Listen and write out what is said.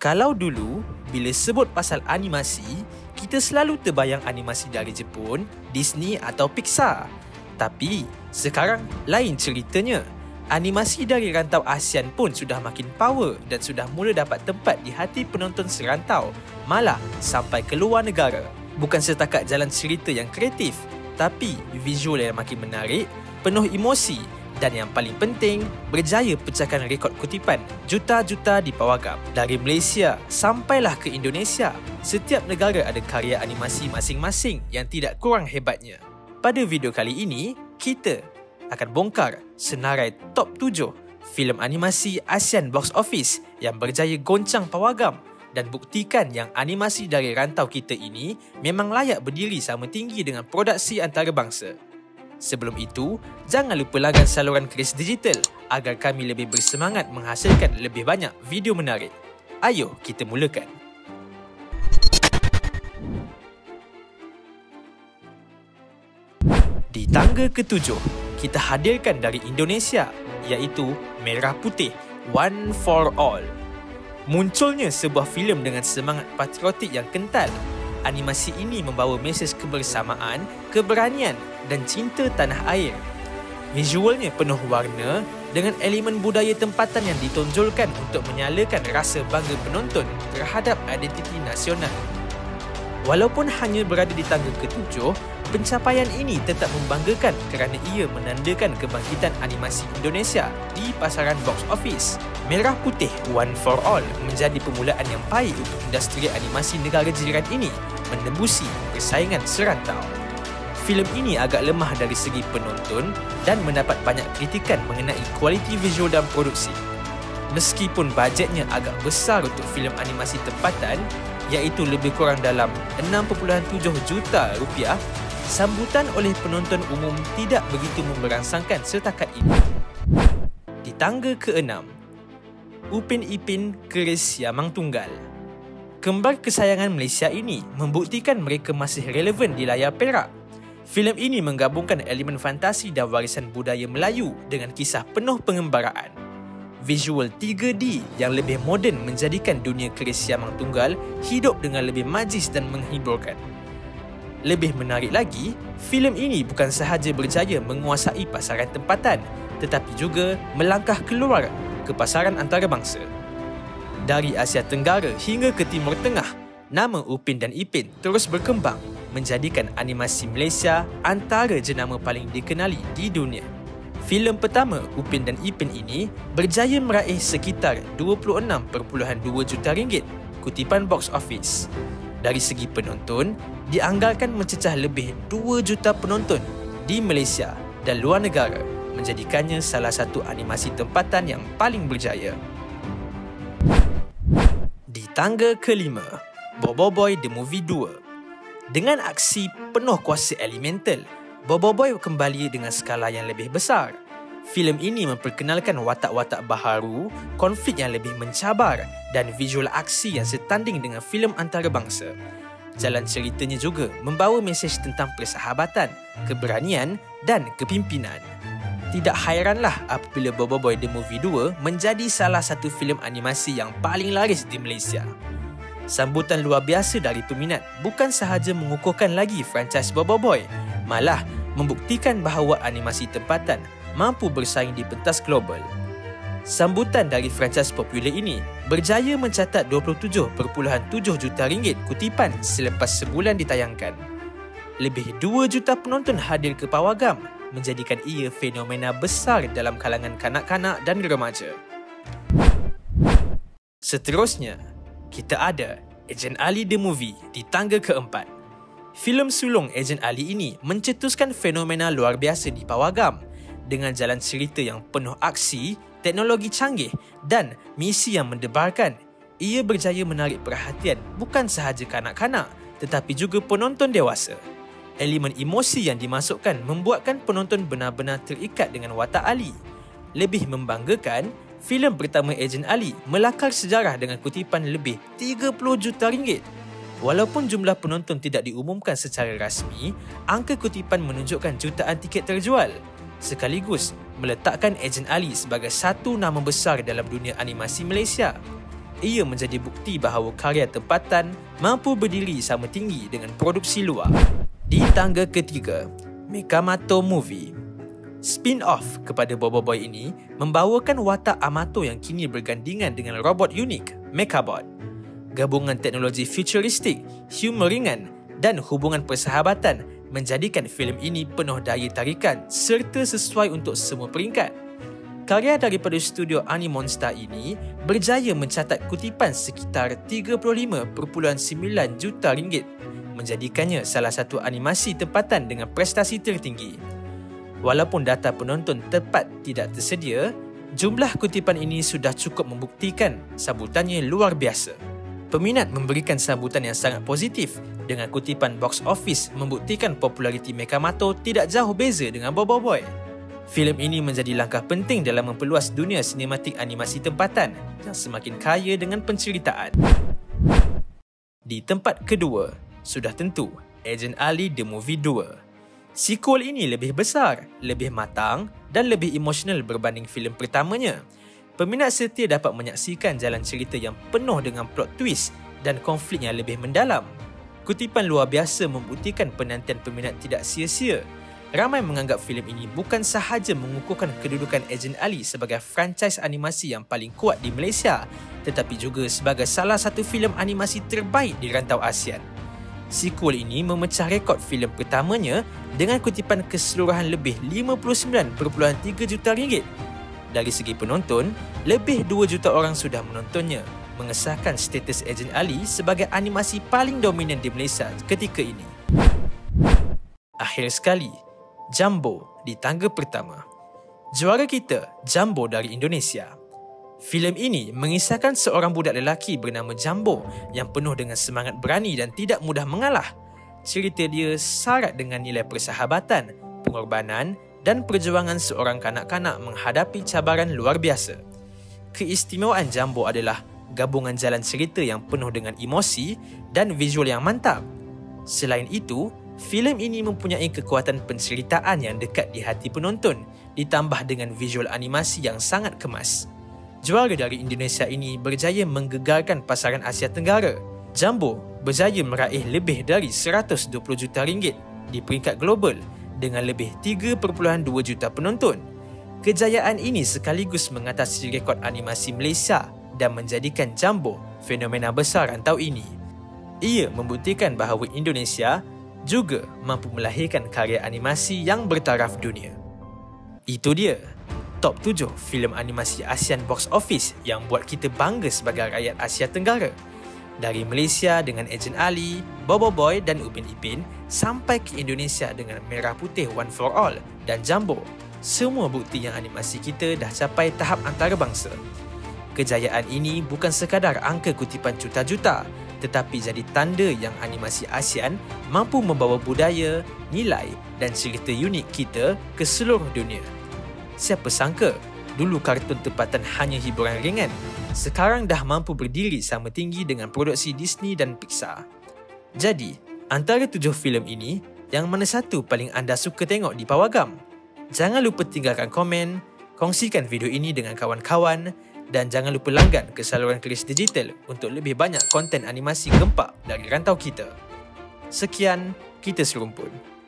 Kalau dulu, bila sebut pasal animasi, kita selalu terbayang animasi dari Jepun, Disney atau Pixar. Tapi, sekarang lain ceritanya. Animasi dari rantau ASEAN pun sudah makin power dan sudah mula dapat tempat di hati penonton serantau, malah sampai ke luar negara. Bukan setakat jalan cerita yang kreatif, tapi visual yang makin menarik, penuh emosi dan yang paling penting, berjaya pecahkan rekod kutipan juta-juta di pawagam. Dari Malaysia sampailah ke Indonesia, setiap negara ada karya animasi masing-masing yang tidak kurang hebatnya. Pada video kali ini, kita akan bongkar senarai top 7 filem animasi ASEAN Box Office yang berjaya goncang pawagam dan buktikan yang animasi dari rantau kita ini memang layak berdiri sama tinggi dengan produksi antarabangsa. Sebelum itu, jangan lupa langgan saluran Kris Digital agar kami lebih bersemangat menghasilkan lebih banyak video menarik. Ayo kita mulakan. Di tangga ke-7, kita hadirkan dari Indonesia, iaitu Merah Putih One for All. Munculnya sebuah filem dengan semangat patriotik yang kental. Animasi ini membawa mesej kebersamaan, keberanian dan cinta tanah air. Visualnya penuh warna dengan elemen budaya tempatan yang ditonjolkan untuk menyalakan rasa bangga penonton terhadap identiti nasional. Walaupun hanya berada di tangga ke-7, pencapaian ini tetap membanggakan kerana ia menandakan kebangkitan animasi Indonesia di pasaran box office. Merah Putih One for All menjadi permulaan yang baik untuk industri animasi negara jiran ini menembusi persaingan serantau. Filem ini agak lemah dari segi penonton dan mendapat banyak kritikan mengenai kualiti visual dan produksi. Meskipun bajetnya agak besar untuk filem animasi tempatan, iaitu lebih kurang dalam 6.7 juta rupiah, sambutan oleh penonton umum tidak begitu memberangsangkan setakat ini. Di tangga ke-6, Upin Ipin Keris Yamang Tunggal. Kembar kesayangan Malaysia ini membuktikan mereka masih relevan di layar perak. Filem ini menggabungkan elemen fantasi dan warisan budaya Melayu dengan kisah penuh pengembaraan. Visual 3D yang lebih moden menjadikan dunia Keris Yamang Tunggal hidup dengan lebih majis dan menghiburkan. Lebih menarik lagi, filem ini bukan sahaja berjaya menguasai pasaran tempatan, tetapi juga melangkah keluar ke pasaran antarabangsa. Dari Asia Tenggara hingga ke Timur Tengah, nama Upin dan Ipin terus berkembang, menjadikan animasi Malaysia antara jenama paling dikenali di dunia. Filem pertama Upin dan Ipin ini berjaya meraih sekitar 26.2 juta ringgit kutipan box office. Dari segi penonton, dianggarkan mencecah lebih 2 juta penonton di Malaysia dan luar negara, menjadikannya salah satu animasi tempatan yang paling berjaya. Di tangga ke-5, Boboiboy The Movie 2. Dengan aksi penuh kuasa elemental, Boboiboy kembali dengan skala yang lebih besar. Filem ini memperkenalkan watak-watak baharu, konflik yang lebih mencabar dan visual aksi yang setanding dengan filem antarabangsa. Jalan ceritanya juga membawa mesej tentang persahabatan, keberanian dan kepimpinan. Tidak hairanlah apabila Boboiboy The Movie 2 menjadi salah satu filem animasi yang paling laris di Malaysia. Sambutan luar biasa dari peminat bukan sahaja mengukuhkan lagi franchise Boboiboy, malah membuktikan bahawa animasi tempatan mampu bersaing di pentas global. Sambutan dari franchise popular ini berjaya mencatat 27.7 juta ringgit kutipan selepas sebulan ditayangkan. Lebih 2 juta penonton hadir ke pawagam, menjadikan ia fenomena besar dalam kalangan kanak-kanak dan remaja. Seterusnya, kita ada Ejen Ali The Movie di tangga ke-4. Filem sulung Ejen Ali ini mencetuskan fenomena luar biasa di pawagam. Dengan jalan cerita yang penuh aksi, teknologi canggih dan misi yang mendebarkan, ia berjaya menarik perhatian bukan sahaja kanak-kanak tetapi juga penonton dewasa. Elemen emosi yang dimasukkan membuatkan penonton benar-benar terikat dengan watak Ali. Lebih membanggakan, filem pertama Ejen Ali melakar sejarah dengan kutipan lebih 30 juta ringgit. Walaupun jumlah penonton tidak diumumkan secara rasmi, angka kutipan menunjukkan jutaan tiket terjual, sekaligus meletakkan Ejen Ali sebagai satu nama besar dalam dunia animasi Malaysia. ia menjadi bukti bahawa karya tempatan mampu berdiri sama tinggi dengan produksi luar. Di tangga ketiga, Mekamato Movie. Spin-off kepada Bobo Boy ini membawakan watak Amato yang kini bergandingan dengan robot unik, Mechabot. Gabungan teknologi futuristik, humor ringan dan hubungan persahabatan menjadikan filem ini penuh daya tarikan serta sesuai untuk semua peringkat. Karya daripada studio Animonsta ini berjaya mencatat kutipan sekitar 35.9 juta ringgit, menjadikannya salah satu animasi tempatan dengan prestasi tertinggi. Walaupun data penonton tepat tidak tersedia, jumlah kutipan ini sudah cukup membuktikan sambutannya luar biasa. Peminat memberikan sambutan yang sangat positif dengan kutipan box office membuktikan populariti Mekamato tidak jauh beza dengan Bobo Boy. Filem ini menjadi langkah penting dalam memperluas dunia sinematik animasi tempatan yang semakin kaya dengan penceritaan. Di tempat kedua, sudah tentu Agent Ali The Movie 2. Sequel ini lebih besar, lebih matang dan lebih emosional berbanding filem pertamanya. Peminat setia dapat menyaksikan jalan cerita yang penuh dengan plot twist dan konflik yang lebih mendalam. Kutipan luar biasa membuktikan penantian peminat tidak sia-sia. Ramai menganggap filem ini bukan sahaja mengukuhkan kedudukan Agent Ali sebagai franchise animasi yang paling kuat di Malaysia, tetapi juga sebagai salah satu filem animasi terbaik di rantau ASEAN. Sequel ini memecah rekod filem pertamanya dengan kutipan keseluruhan lebih 59.3 juta ringgit. Dari segi penonton, lebih 2 juta orang sudah menontonnya, mengesahkan status Agent Ali sebagai animasi paling dominan di Malaysia ketika ini. Akhir sekali, Jumbo di tangga pertama. Juara kita, Jumbo dari Indonesia. Filem ini mengisahkan seorang budak lelaki bernama Jumbo yang penuh dengan semangat berani dan tidak mudah mengalah. Cerita dia syarat dengan nilai persahabatan, pengorbanan dan perjuangan seorang kanak-kanak menghadapi cabaran luar biasa. Keistimewaan Jumbo adalah gabungan jalan cerita yang penuh dengan emosi dan visual yang mantap. Selain itu, filem ini mempunyai kekuatan penceritaan yang dekat di hati penonton, ditambah dengan visual animasi yang sangat kemas. Juara dari Indonesia ini berjaya menggegarkan pasaran Asia Tenggara. Jumbo berjaya meraih lebih dari 120 juta ringgit di peringkat global dengan lebih 3.2 juta penonton. Kejayaan ini sekaligus mengatasi rekod animasi Malaysia dan menjadikan Jumbo fenomena besar rantau ini. Ia membuktikan bahawa Indonesia juga mampu melahirkan karya animasi yang bertaraf dunia. Itu dia Top 7 filem animasi ASEAN box office yang buat kita bangga sebagai rakyat Asia Tenggara. Dari Malaysia dengan Agent Ali, Bobo Boy dan Upin Ipin sampai ke Indonesia dengan Merah Putih One for All dan Jumbo. Semua bukti yang animasi kita dah capai tahap antarabangsa. Kejayaan ini bukan sekadar angka kutipan juta-juta, tetapi jadi tanda yang animasi ASEAN mampu membawa budaya, nilai dan cerita unik kita ke seluruh dunia. Siapa sangka, dulu kartun tempatan hanya hiburan ringan. Sekarang dah mampu berdiri sama tinggi dengan produksi Disney dan Pixar. Jadi, antara 7 filem ini, yang mana satu paling anda suka tengok di Pawagam? Jangan lupa tinggalkan komen, kongsikan video ini dengan kawan-kawan dan jangan lupa langgan ke saluran Keris Digital untuk lebih banyak konten animasi gempak dari rantau kita. Sekian, kita serumpun.